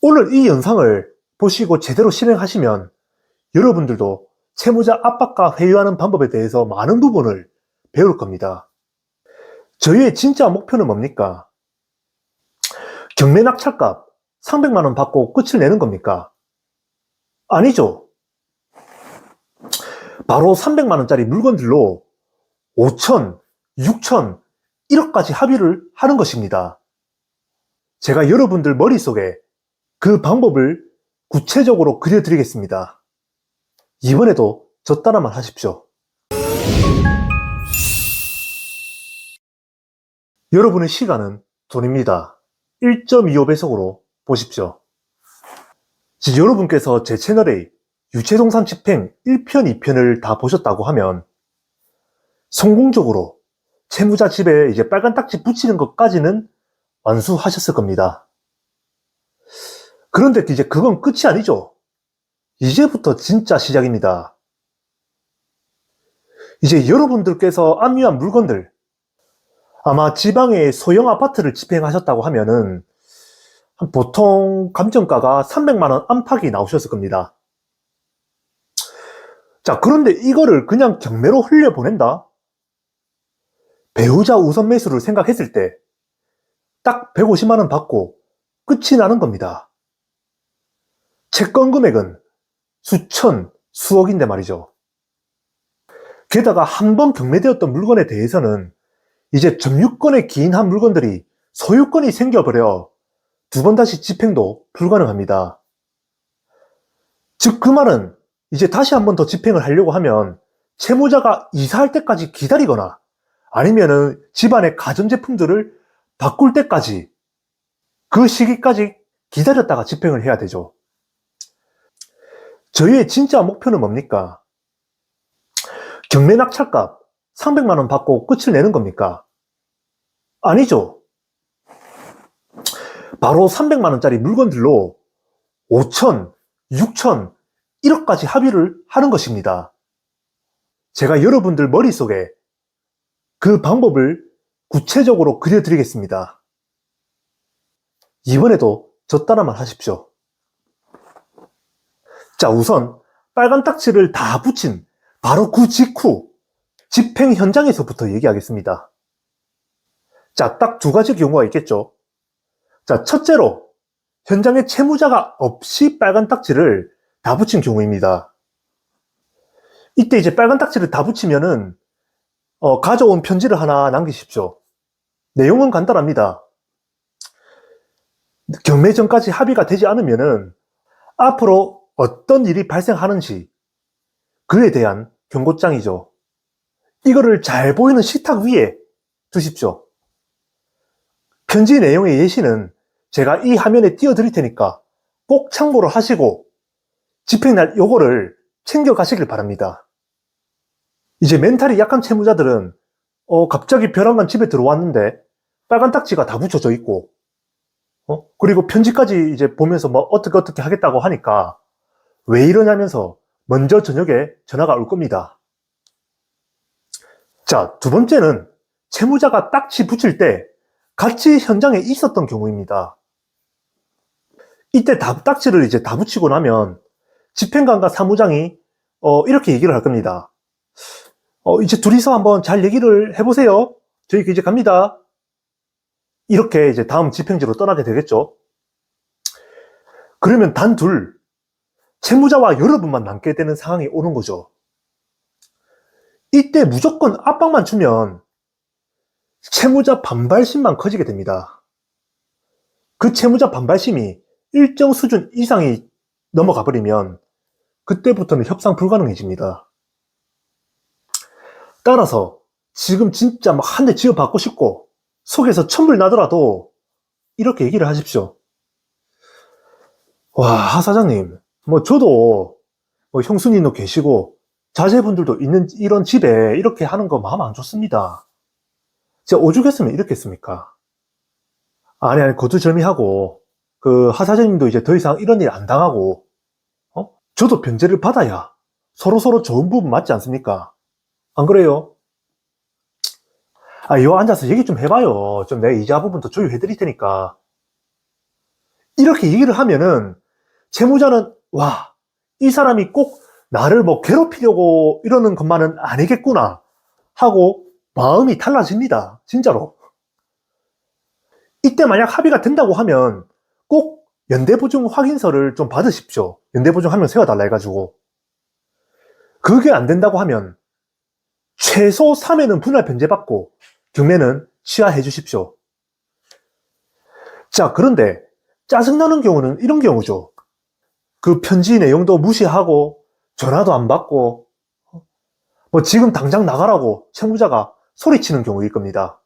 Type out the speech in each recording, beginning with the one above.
오늘 이 영상을 보시고 제대로 실행하시면 여러분들도 채무자 압박과 회유하는 방법에 대해서 많은 부분을 배울 겁니다. 저희의 진짜 목표는 뭡니까? 경매 낙찰값 300만 원 받고 끝을 내는 겁니까? 아니죠. 바로 300만 원짜리 물건들로 5천, 6천, 1억까지 합의를 하는 것입니다. 제가 여러분들 머릿속에 그 방법을 구체적으로 그려드리겠습니다. 이번에도 저 따라만 하십시오. 여러분의 시간은 돈입니다. 1.25배속으로 보십시오. 여러분께서 제 채널의 유체동산 집행 1편, 2편을 다 보셨다고 하면 성공적으로 채무자 집에 이제 빨간 딱지 붙이는 것까지는 완수하셨을 겁니다. 그런데 이제 그건 끝이 아니죠. 이제부터 진짜 시작입니다. 이제 여러분들께서 압류한 물건들, 아마 지방의 소형 아파트를 집행하셨다고 하면은 보통 감정가가 300만 원 안팎이 나오셨을 겁니다. 자, 그런데 이거를 그냥 경매로 흘려보낸다? 배우자 우선 매수를 생각했을 때 딱 150만 원 받고 끝이 나는 겁니다. 채권 금액은 수천, 수억인데 말이죠. 게다가 한 번 경매되었던 물건에 대해서는 이제 점유권에 기인한 물건들이 소유권이 생겨버려 두 번 다시 집행도 불가능합니다. 즉 그 말은 이제 다시 한 번 더 집행을 하려고 하면 채무자가 이사할 때까지 기다리거나 아니면은 집안의 가전제품들을 바꿀 때까지 그 시기까지 기다렸다가 집행을 해야 되죠. 저희의 진짜 목표는 뭡니까? 경매 낙찰값 300만 원 받고 끝을 내는 겁니까? 아니죠. 바로 300만 원짜리 물건들로 5천, 6천, 1억까지 합의를 하는 것입니다. 제가 여러분들 머릿속에 그 방법을 구체적으로 그려드리겠습니다. 이번에도 저 따라만 하십시오. 자, 우선 빨간 딱지를 다 붙인 바로 그 직후 집행 현장에서부터 얘기하겠습니다. 자, 딱 두 가지 경우가 있겠죠. 자, 첫째로 현장에 채무자가 없이 빨간 딱지를 다 붙인 경우입니다. 이때 이제 빨간 딱지를 다 붙이면은 가져온 편지를 하나 남기십시오. 내용은 간단합니다. 경매 전까지 합의가 되지 않으면은 앞으로 어떤 일이 발생하는지 그에 대한 경고장이죠. 이거를 잘 보이는 식탁 위에 두십시오. 편지 내용의 예시는 제가 이 화면에 띄워드릴 테니까 꼭 참고를 하시고 집행날 요거를 챙겨가시길 바랍니다. 이제 멘탈이 약한 채무자들은 갑자기 벼랑간 집에 들어왔는데 빨간 딱지가 다 붙여져 있고 그리고 편지까지 이제 보면서 뭐 어떻게 하겠다고 하니까 왜 이러냐면서 먼저 저녁에 전화가 올 겁니다. 자, 두 번째는 채무자가 딱지 붙일 때 같이 현장에 있었던 경우입니다. 이때 딱지를 이제 다 붙이고 나면 집행관과 사무장이 이렇게 얘기를 할 겁니다. 이제 둘이서 한번 잘 얘기를 해보세요. 저희 이제 갑니다. 이렇게 이제 다음 집행지로 떠나게 되겠죠. 그러면 단 둘, 채무자와 여러분만 남게 되는 상황이 오는 거죠. 이때 무조건 압박만 주면 채무자 반발심만 커지게 됩니다. 그 채무자 반발심이 일정 수준 이상이 넘어가 버리면 그때부터는 협상 불가능해집니다. 따라서 지금 진짜 막 한 대 지어 받고 싶고 속에서 천불 나더라도 이렇게 얘기를 하십시오. 와, 하 사장님, 뭐 저도 뭐 형수님도 계시고 자제분들도 있는 이런 집에 이렇게 하는 거 마음 안 좋습니다. 제가 오죽했으면 이렇게 했습니까? 아니, 거두절미하고 그 하 사장님도 이제 더 이상 이런 일 안 당하고 저도 변제를 받아야 서로서로 좋은 부분 맞지 않습니까? 안 그래요? 요 앉아서 얘기 좀 해봐요. 좀 내가 이자 부분 더 조율해 드릴 테니까. 이렇게 얘기를 하면은 채무자는 와, 이 사람이 꼭 나를 뭐 괴롭히려고 이러는 것만은 아니겠구나 하고 마음이 달라집니다. 진짜로. 이때 만약 합의가 된다고 하면 꼭 연대보증 확인서를 좀 받으십시오. 연대보증 한 명 세워달라 해가지고. 그게 안 된다고 하면 최소 3회는 분할 변제받고 경매는 취하해 주십시오. 자, 그런데 짜증나는 경우는 이런 경우죠. 그 편지 내용도 무시하고 전화도 안 받고 뭐 지금 당장 나가라고 채무자가 소리치는 경우일 겁니다.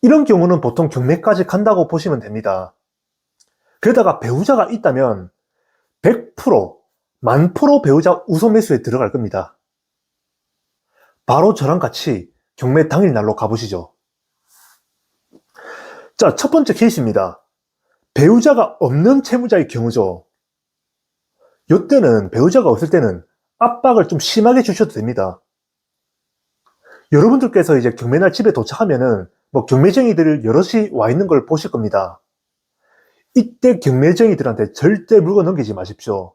이런 경우는 보통 경매까지 간다고 보시면 됩니다. 게다가 배우자가 있다면 100%, 1000% 배우자 우선 매수에 들어갈 겁니다. 바로 저랑 같이 경매 당일 날로 가보시죠. 자, 첫 번째 케이스입니다. 배우자가 없는 채무자의 경우죠. 이때는 배우자가 없을 때는 압박을 좀 심하게 주셔도 됩니다. 여러분들께서 이제 경매날 집에 도착하면은 뭐 경매쟁이들 여럿이 와 있는 걸 보실 겁니다. 이때 경매쟁이들한테 절대 물건 넘기지 마십시오.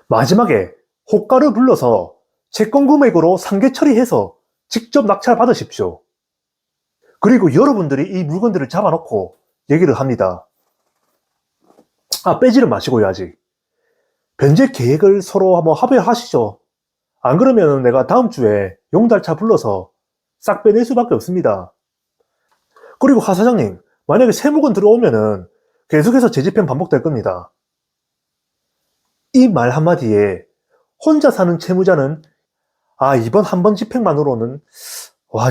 마지막에 호가를 불러서 채권 금액으로 상계 처리해서 직접 낙찰 받으십시오. 그리고 여러분들이 이 물건들을 잡아놓고 얘기를 합니다. 빼지는 마시고요, 아직. 변제 계획을 서로 한번 합의하시죠. 안 그러면 내가 다음 주에 용달차 불러서 싹 빼낼 수밖에 없습니다. 그리고 하 사장님, 만약에 새 물건 들어오면은 계속해서 재집행 반복될 겁니다. 이 말 한마디에 혼자 사는 채무자는 이번 한 번 집행만으로는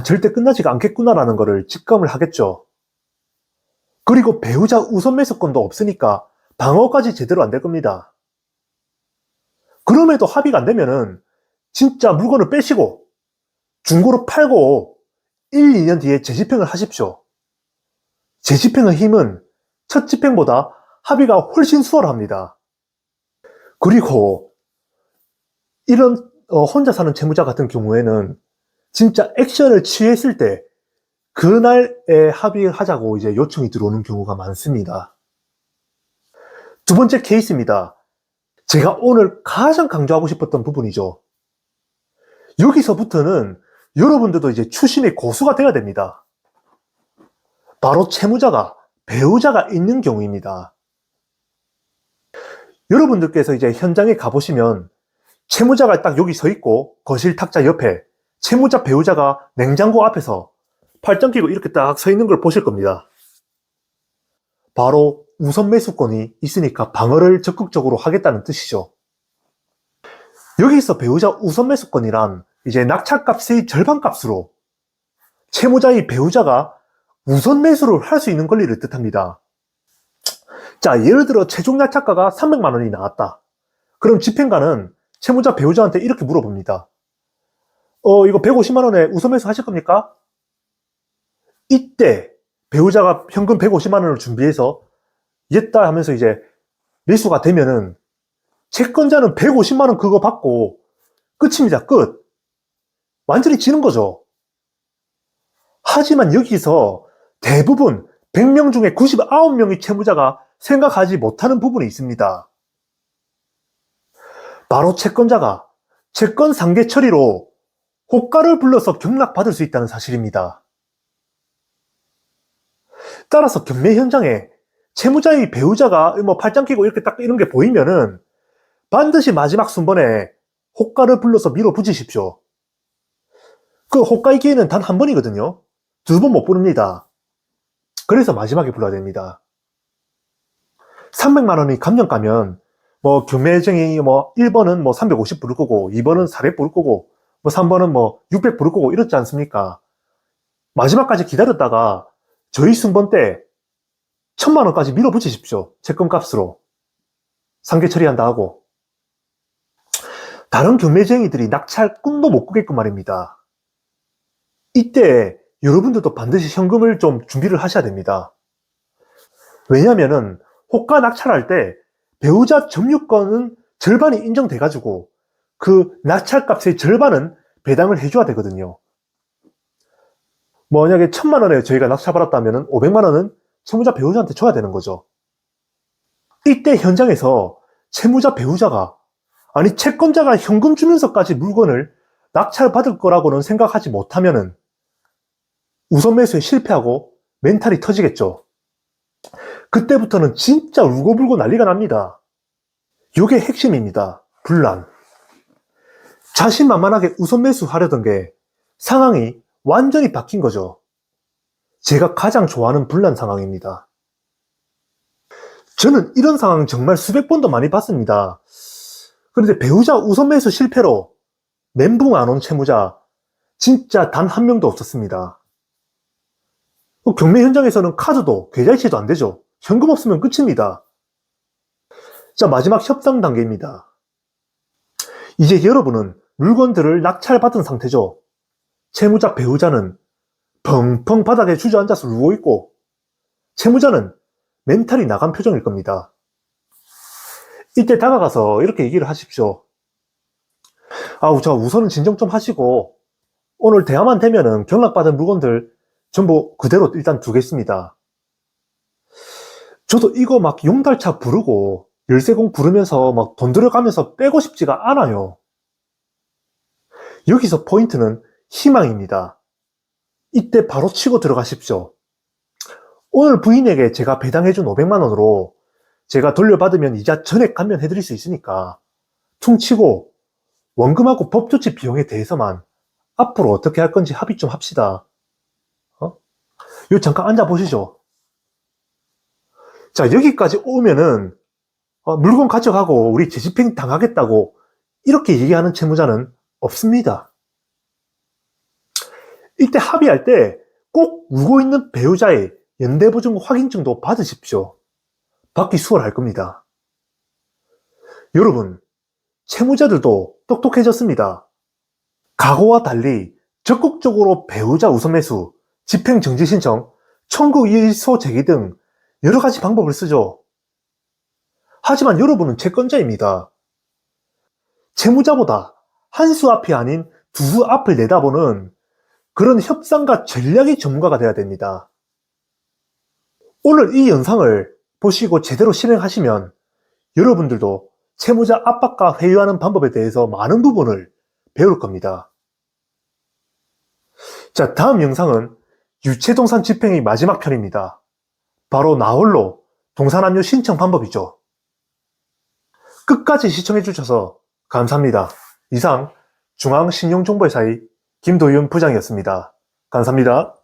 절대 끝나지가 않겠구나라는 거를 직감을 하겠죠. 그리고 배우자 우선 매수권도 없으니까 방어까지 제대로 안 될 겁니다. 그럼에도 합의가 안 되면은 진짜 물건을 빼시고 중고로 팔고 1, 2년 뒤에 재집행을 하십시오. 재집행의 힘은 첫 집행보다 합의가 훨씬 수월합니다. 그리고 이런 혼자 사는 채무자 같은 경우에는 진짜 액션을 취했을 때 그날에 합의하자고 이제 요청이 들어오는 경우가 많습니다. 두 번째 케이스입니다. 제가 오늘 가장 강조하고 싶었던 부분이죠. 여기서부터는 여러분들도 이제 추심의 고수가 돼야 됩니다. 바로 채무자가, 배우자가 있는 경우입니다. 여러분들께서 이제 현장에 가보시면 채무자가 딱 여기 서 있고 거실 탁자 옆에 채무자 배우자가 냉장고 앞에서 팔짱 끼고 이렇게 딱 서 있는 걸 보실 겁니다. 바로 우선 매수권이 있으니까 방어를 적극적으로 하겠다는 뜻이죠. 여기서 배우자 우선 매수권이란 이제 낙찰값의 절반값으로 채무자의 배우자가 우선 매수를 할 수 있는 권리를 뜻합니다. 자, 예를 들어 최종 낙찰가가 300만 원이 나왔다. 그럼 집행관은 채무자 배우자한테 이렇게 물어봅니다. 이거 150만 원에 우선 매수 하실 겁니까? 이때 배우자가 현금 150만 원을 준비해서 였다 하면서 이제 매수가 되면은 채권자는 150만 원 그거 받고 끝입니다. 끝. 완전히 지는 거죠. 하지만 여기서 대부분 100명 중에 99명의 채무자가 생각하지 못하는 부분이 있습니다. 바로 채권자가 채권 상계 처리로 호가를 불러서 경락받을 수 있다는 사실입니다. 따라서 경매 현장에 채무자의 배우자가 뭐 팔짱 끼고 이렇게 딱 이런 게 보이면은 반드시 마지막 순번에 호가를 불러서 밀어붙이십시오. 그 호가의 기회는 단 한 번이거든요. 두 번 못 부릅니다. 그래서 마지막에 불러야 됩니다. 300만 원이 감정가면 뭐 경매쟁이 뭐 1번은 뭐 350 부를 거고 2번은 400 부를 거고 뭐 3번은 뭐 600 부를 거고 이렇지 않습니까? 마지막까지 기다렸다가 저희 순번 때 1000만 원까지 밀어붙이십시오. 채권값으로. 상계 처리한다 하고. 다른 경매쟁이들이 낙찰 꿈도 못 꾸게끔 말입니다. 이때 여러분들도 반드시 현금을 좀 준비를 하셔야 됩니다. 왜냐면은 호가 낙찰할 때 배우자 점유권은 절반이 인정돼가지고 그 낙찰값의 절반은 배당을 해줘야 되거든요. 만약에 1000만 원에 저희가 낙찰받았다면 500만 원은 채무자 배우자한테 줘야 되는 거죠. 이때 현장에서 채무자 배우자가, 아니 채권자가 현금 주면서까지 물건을 낙찰받을 거라고는 생각하지 못하면은 우선 매수에 실패하고 멘탈이 터지겠죠. 그때부터는 진짜 울고불고 난리가 납니다. 요게 핵심입니다. 분란. 자신만만하게 우선 매수하려던 게 상황이 완전히 바뀐 거죠. 제가 가장 좋아하는 분란 상황입니다. 저는 이런 상황 정말 수백 번도 많이 봤습니다. 그런데 배우자 우선 매수 실패로 멘붕 안 온 채무자 진짜 단 한 명도 없었습니다. 경매 현장에서는 카드도 계좌이체도 안 되죠. 현금 없으면 끝입니다. 자, 마지막 협상 단계입니다. 이제 여러분은 물건들을 낙찰받은 상태죠. 채무자 배우자는 펑펑 바닥에 주저앉아서 울고 있고 채무자는 멘탈이 나간 표정일 겁니다. 이때 다가가서 이렇게 얘기를 하십시오. 자, 우선은 진정 좀 하시고 오늘 대화만 되면은 경락받은 물건들 전부 그대로 일단 두겠습니다. 저도 이거 막 용달차 부르고 열쇠공 부르면서 막 돈 들어가면서 빼고 싶지가 않아요. 여기서 포인트는 희망입니다. 이때 바로 치고 들어가십시오. 오늘 부인에게 제가 배당해준 500만 원으로 제가 돌려받으면 이자 전액 감면해드릴 수 있으니까 퉁치고 원금하고 법조치 비용에 대해서만 앞으로 어떻게 할 건지 합의 좀 합시다. 요 잠깐 앉아보시죠. 자, 여기까지 오면은 물건 가져가고 우리 재집행 당하겠다고 이렇게 얘기하는 채무자는 없습니다. 이때 합의할 때 꼭 울고 있는 배우자의 연대보증 확인증도 받으십시오. 받기 수월할 겁니다. 여러분, 채무자들도 똑똑해졌습니다. 과거와 달리 적극적으로 배우자 우선 매수, 집행정지 신청, 청구 이의소 제기 등 여러 가지 방법을 쓰죠. 하지만 여러분은 채권자입니다. 채무자보다 한 수 앞이 아닌 두 수 앞을 내다보는 그런 협상과 전략의 전문가가 되어야 됩니다. 오늘 이 영상을 보시고 제대로 실행하시면 여러분들도 채무자 압박과 회유하는 방법에 대해서 많은 부분을 배울 겁니다. 자, 다음 영상은 유체동산 집행의 마지막 편입니다. 바로 나홀로 동산압류 신청 방법이죠. 끝까지 시청해주셔서 감사합니다. 이상 중앙신용정보회사의 김도윤 부장이었습니다. 감사합니다.